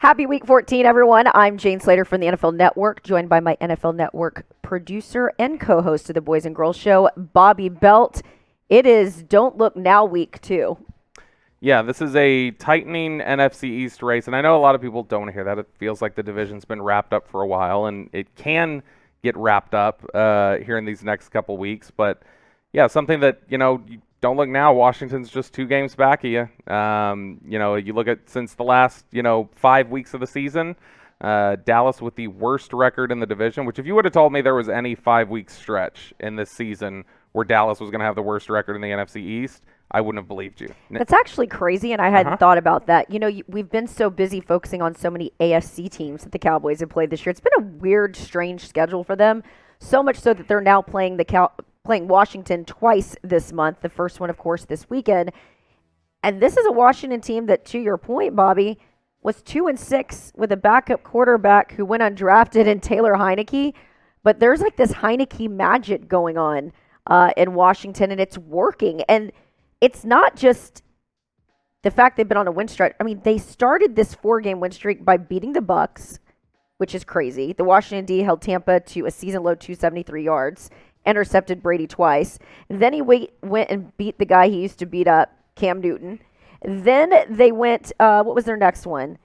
Happy Week 14, everyone. I'm Jane Slater from the NFL Network, joined by my NFL Network producer and co-host of the Boys and Girls Show, Bobby Belt. It is Don't Look Now Week 2. Yeah, this is a tightening NFC East race, and I know a lot of people don't want to hear that. It feels like the division's been wrapped up for a while, and it can get wrapped up here in these next couple weeks. But, yeah, something that, you don't look now. Washington's just 2 games back of you. You look at since the last, 5 weeks of the season, Dallas with the worst record in the division, which if you would have told me there was any 5-week stretch in this season where Dallas was going to have the worst record in the NFC East, I wouldn't have believed you. That's actually crazy, and I hadn't thought about that. We've been so busy focusing on so many AFC teams that the Cowboys have played this year. It's been a weird, strange schedule for them, so much so that they're now playing playing Washington twice this month. The first one, of course, this weekend. And this is a Washington team that, to your point, Bobby, was 2-6 with a backup quarterback who went undrafted in Taylor Heineke. But there's like this Heineke magic going on in Washington, and it's working. And it's not just the fact they've been on a win streak. I mean, they started this 4-game win streak by beating the Bucs, which is crazy. The Washington D held Tampa to a season-low 273 yards, intercepted Brady twice. Then he went and beat the guy he used to beat up, Cam Newton. Then they went, what was their next one?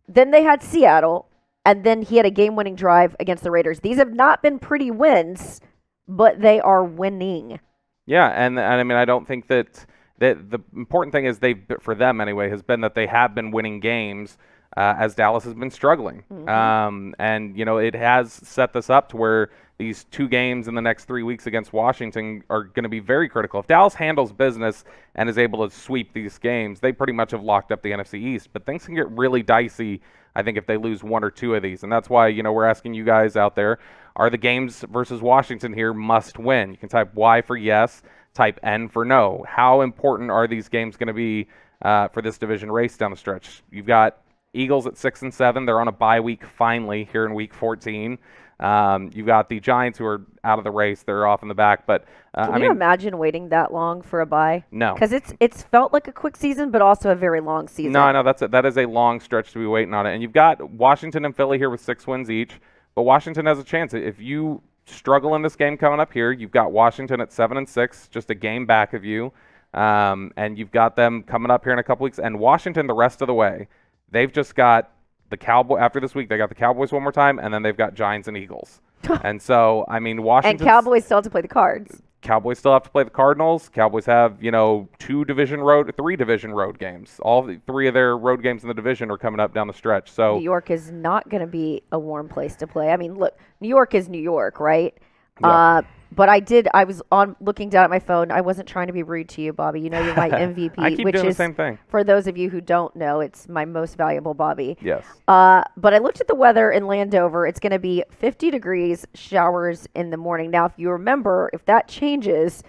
Then they had Seattle, and then he had a game-winning drive against the Raiders. These have not been pretty wins, but they are winning. Yeah, and I mean, I don't think that the important thing is for them anyway, has been that they have been winning games as Dallas has been struggling. And, it has set this up to where these 2 games in the next 3 weeks against Washington are going to be very critical. If Dallas handles business and is able to sweep these games, they pretty much have locked up the NFC East. But things can get really dicey, I think, if they lose 1 or 2 of these. And that's why, we're asking you guys out there, are the games versus Washington here must win? You can type Y for yes, type N for no. How important are these games going to be for this division race down the stretch? You've got Eagles at 6-7. They're on a bye week finally here in week 14. You've got the Giants who are out of the race. They're off in the back. But Can you imagine waiting that long for a bye? No. Because it's felt like a quick season, but also a very long season. No, that is a long stretch to be waiting on it. And you've got Washington and Philly here with 6 wins each. But Washington has a chance. If you struggle in this game coming up here, you've got Washington at 7-6, just a game back of you. And you've got them coming up here in a couple weeks. And Washington the rest of the way. They've just got the Cowboys after this week. They got the Cowboys one more time, and then they've got Giants and Eagles. And so, I mean, Washington. And Cowboys still have to play the Cards. Cowboys still have to play the Cardinals. Cowboys have 3 division road games. All 3 of their road games in the division are coming up down the stretch. So New York is not going to be a warm place to play. I mean, look, New York is New York, right? Yeah. But I was looking down at my phone. I wasn't trying to be rude to you, Bobby. You're my MVP, I keep which doing is, the same thing. For those of you who don't know, it's my most valuable Bobby. Yes. But I looked at the weather in Landover. It's going to be 50 degrees, showers in the morning. Now, if you remember, if that changes,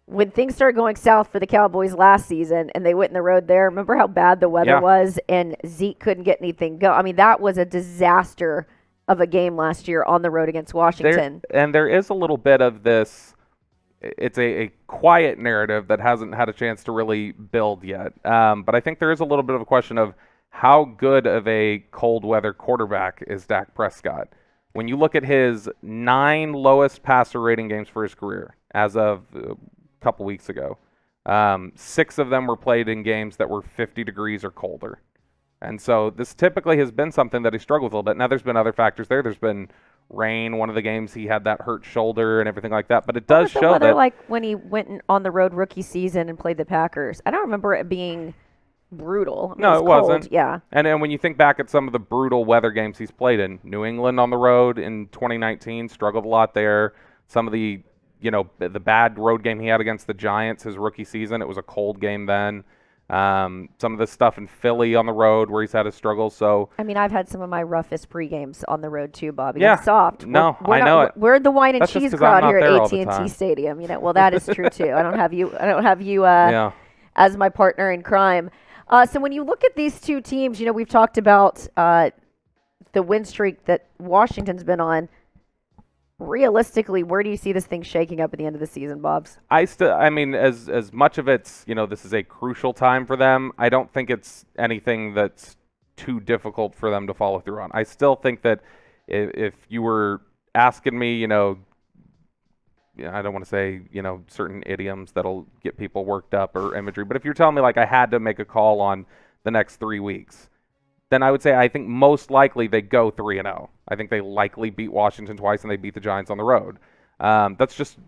when things started going south for the Cowboys last season and they went in the road there, remember how bad the weather was and Zeke couldn't get anything go? I mean, that was a disaster of a game last year on the road against Washington. There is a little bit of this. It's a quiet narrative that hasn't had a chance to really build yet. But I think there is a little bit of a question of how good of a cold weather quarterback is Dak Prescott. When you look at his 9 lowest passer rating games for his career as of a couple weeks ago, 6 of them were played in games that were 50 degrees or colder. And so this typically has been something that he struggled with a little bit. Now, there's been other factors there. There's been rain. One of the games he had that hurt shoulder and everything like that. But it does show that. Like when he went on the road rookie season and played the Packers. I don't remember it being brutal. No, it wasn't. Yeah. And when you think back at some of the brutal weather games he's played in, New England on the road in 2019, struggled a lot there. Some of the, the bad road game he had against the Giants his rookie season, it was a cold game then. Some of the stuff in Philly on the road where he's had his struggles. So I mean, I've had some of my roughest pre-games on the road too, Bobby. Yeah, I'm soft. I know it. We're the wine and That's cheese just 'cause crowd I'm here not there at all the AT&T time. Stadium. Well, that is true too. I don't have you as my partner in crime. So when you look at these two teams, we've talked about the win streak that Washington's been on. Realistically, where do you see this thing shaking up at the end of the season, Bobs? I mean, as much of it's, this is a crucial time for them, I don't think it's anything that's too difficult for them to follow through on. I still think that if you were asking me, I don't want to say, certain idioms that'll get people worked up or imagery, but if you're telling me like I had to make a call on the next 3 weeks, then I would say I think most likely they go 3-0. I think they likely beat Washington twice and they beat the Giants on the road. That's just,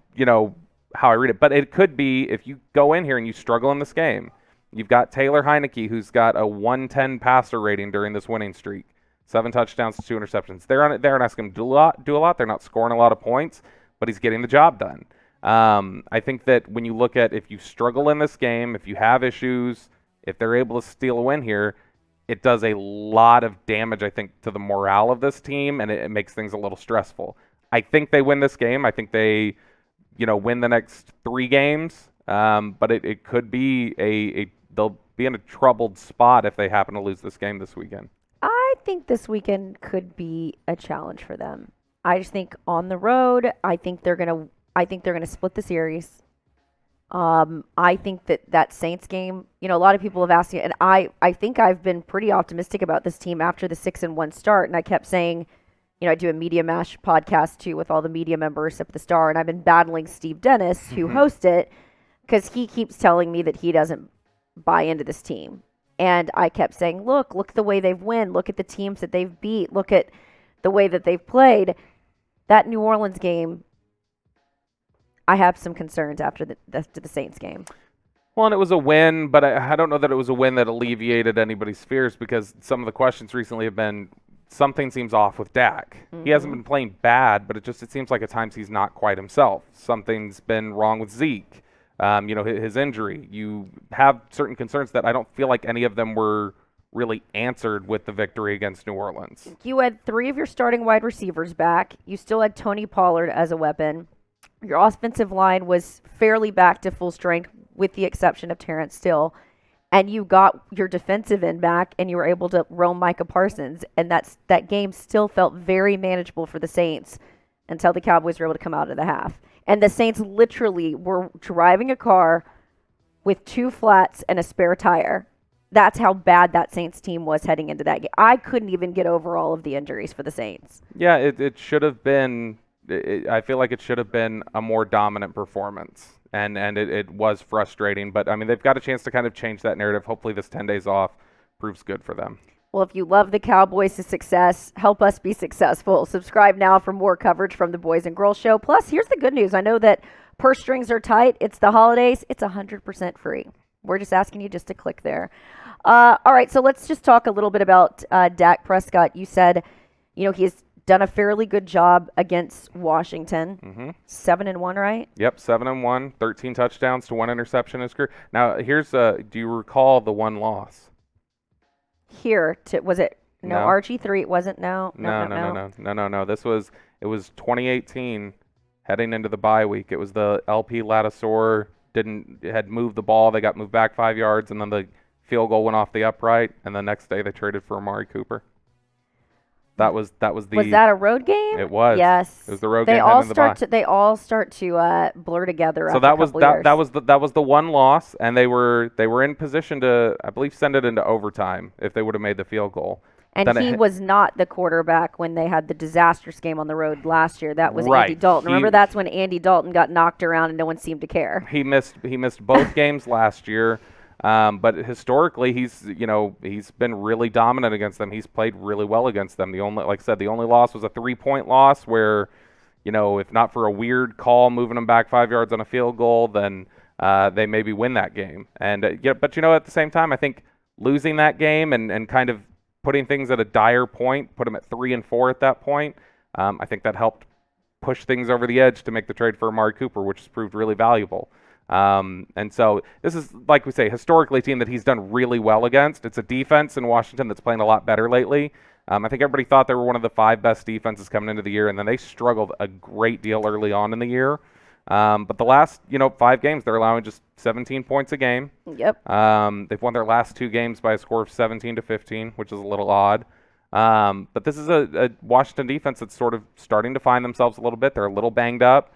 how I read it. But it could be if you go in here and you struggle in this game. You've got Taylor Heineke, who's got a 110 passer rating during this winning streak. 7 touchdowns to 2 interceptions. They're on it. They're not asking him to do a lot. They're not scoring a lot of points, but he's getting the job done. I think that when you look at if you struggle in this game, if you have issues, if they're able to steal a win here, it does a lot of damage, I think, to the morale of this team, and it makes things a little stressful. I think they win this game. I think they, win the next 3 games, but it could be they'll be in a troubled spot if they happen to lose this game this weekend. I think this weekend could be a challenge for them. I just think on the road, I think they're gonna split the series. I think that Saints game, a lot of people have asked me, and I think I've been pretty optimistic about this team after the 6-1 start, and I kept saying, I do a Media Mash podcast too with all the media members at the Star, and I've been battling Steve Dennis, who hosts it, because he keeps telling me that he doesn't buy into this team. And I kept saying, look the way they've won. Look at the teams that they've beat. Look at the way that they've played. That New Orleans game, I have some concerns after the Saints game. Well, and it was a win, but I don't know that it was a win that alleviated anybody's fears, because some of the questions recently have been, something seems off with Dak. Mm-hmm. He hasn't been playing bad, but it seems like at times he's not quite himself. Something's been wrong with Zeke. His injury. You have certain concerns that I don't feel like any of them were really answered with the victory against New Orleans. You had 3 of your starting wide receivers back. You still had Tony Pollard as a weapon. Your offensive line was fairly back to full strength with the exception of Terrence Steele. And you got your defensive end back, and you were able to roam Micah Parsons. And that game still felt very manageable for the Saints until the Cowboys were able to come out of the half. And the Saints literally were driving a car with 2 flats and a spare tire. That's how bad that Saints team was heading into that game. I couldn't even get over all of the injuries for the Saints. Yeah, it should have been I feel like it should have been a more dominant performance. And it was frustrating. But, I mean, they've got a chance to kind of change that narrative. Hopefully this 10 days off proves good for them. Well, if you love the Cowboys' success, help us be successful. Subscribe now for more coverage from the Boys and Girls Show. Plus, here's the good news. I know that purse strings are tight. It's the holidays. It's 100% free. We're just asking you just to click there. All right, so let's just talk a little bit about Dak Prescott. You said, he's done a fairly good job against Washington. Mm-hmm. 7-1, right? Yep, 7-1, 13 touchdowns to 1 interception in his career. Now, here's do you recall the 1 loss? Was it no. Archie 3? It wasn't no. It was 2018, heading into the bye week. It was the LP Ladouceur had moved the ball. They got moved back 5 yards, and then the field goal went off the upright. And the next day they traded for Amari Cooper. That was the. Was that a road game? It was. Yes. It was the road game. They all start to blur together. So that was the 1 loss, and they were in position to, I believe, send it into overtime if they would have made the field goal. And he was not the quarterback when they had the disastrous game on the road last year. That was Andy Dalton. Remember, that's when Andy Dalton got knocked around and no one seemed to care. He missed both games last year. But historically, he's been really dominant against them. He's played really well against them. The only loss was a 3-point loss where, if not for a weird call moving them back 5 yards on a field goal, then they maybe win that game. And but at the same time, I think losing that game and kind of putting things at a dire point, put them at 3-4 at that point, I think that helped push things over the edge to make the trade for Amari Cooper, which has proved really valuable. And so this is, like we say, historically a team that he's done really well against. It's a defense in Washington that's playing a lot better lately. I think everybody thought they were one of the 5 best defenses coming into the year, and then they struggled a great deal early on in the year. But the last, 5 games, they're allowing just 17 points a game. Yep. They've won their last 2 games by a score of 17-15, which is a little odd. But this is a Washington defense that's sort of starting to find themselves a little bit. They're a little banged up.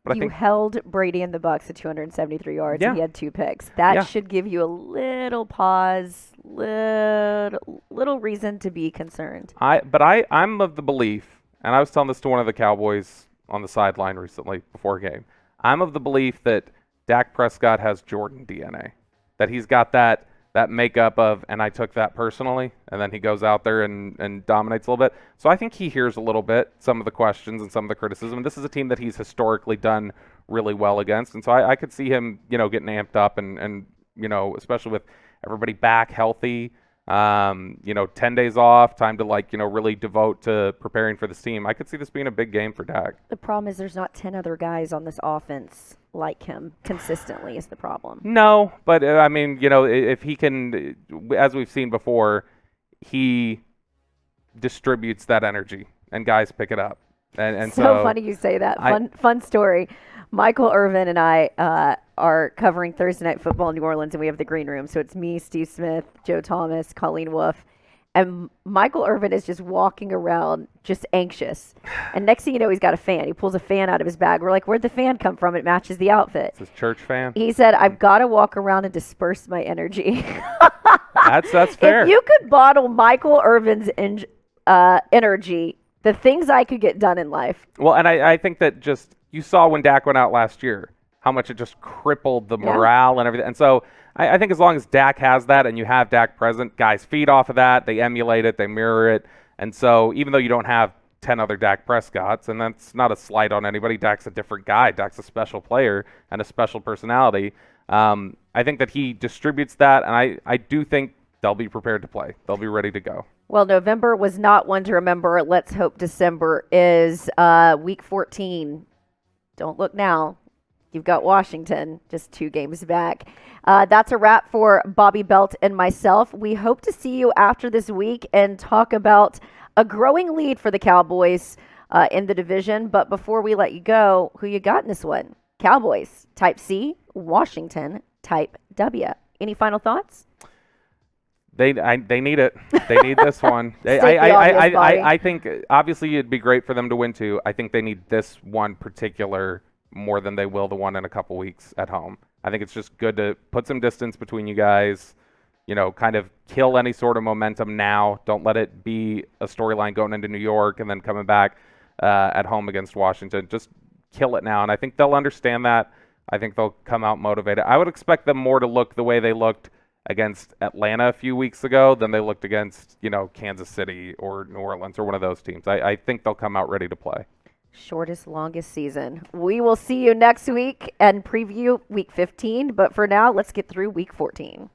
But I think held Brady and the Bucs at 273 yards, yeah. and he had 2 picks. That should give you a little pause, a little reason to be concerned. I'm of the belief, and I was telling this to one of the Cowboys on the sideline recently before a game. I'm of the belief that Dak Prescott has Jordan DNA, that he's got that makeup of, and I took that personally, and then he goes out there and dominates a little bit. So I think he hears a little bit some of the questions and some of the criticism. This is a team that he's historically done really well against, and so I could see him, getting amped up and especially with everybody back healthy. 10 days off, time to really devote to preparing for this team. I could see this being a big game for Dak. The problem is there's not 10 other guys on this offense like him consistently is the problem. No, but if he can, as we've seen before, he distributes that energy and guys pick it up. And so funny you say that. Fun story. Michael Irvin and I are covering Thursday Night Football in New Orleans, and we have the green room. So it's me, Steve Smith, Joe Thomas, Colleen Wolf. And Michael Irvin is just walking around just anxious. And next thing you know, he's got a fan. He pulls a fan out of his bag. We're like, where'd the fan come from? It matches the outfit. It's his church fan? He said, I've got to walk around and disperse my energy. That's fair. If you could bottle Michael Irvin's energy, the things I could get done in life. Well, and I think that just you saw when Dak went out last year how much it just crippled the morale and everything. And so I think as long as Dak has that and you have Dak present, guys feed off of that. They emulate it. They mirror it. And so even though you don't have 10 other Dak Prescotts, and that's not a slight on anybody, Dak's a different guy. Dak's a special player and a special personality. I think that he distributes that, and I do think they'll be prepared to play. They'll be ready to go. Well, November was not one to remember. Let's hope December is week 14. Don't look now. You've got Washington just 2 games back. That's a wrap for Bobby Belt and myself. We hope to see you after this week and talk about a growing lead for the Cowboys in the division. But before we let you go, who you got in this one? Cowboys, type C, Washington, type W. Any final thoughts? They need it. They need this one. I think obviously it'd be great for them to win too. I think they need this one particular more than they will the one in a couple weeks at home. I think it's just good to put some distance between you guys, kind of kill any sort of momentum now. Don't let it be a storyline going into New York and then coming back at home against Washington. Just kill it now, and I think they'll understand that. I think they'll come out motivated. I would expect them more to look the way they looked against Atlanta a few weeks ago than they looked against, Kansas City or New Orleans or one of those teams. I think they'll come out ready to play. Shortest, longest season. We will see you next week and preview week 15. But for now, let's get through week 14.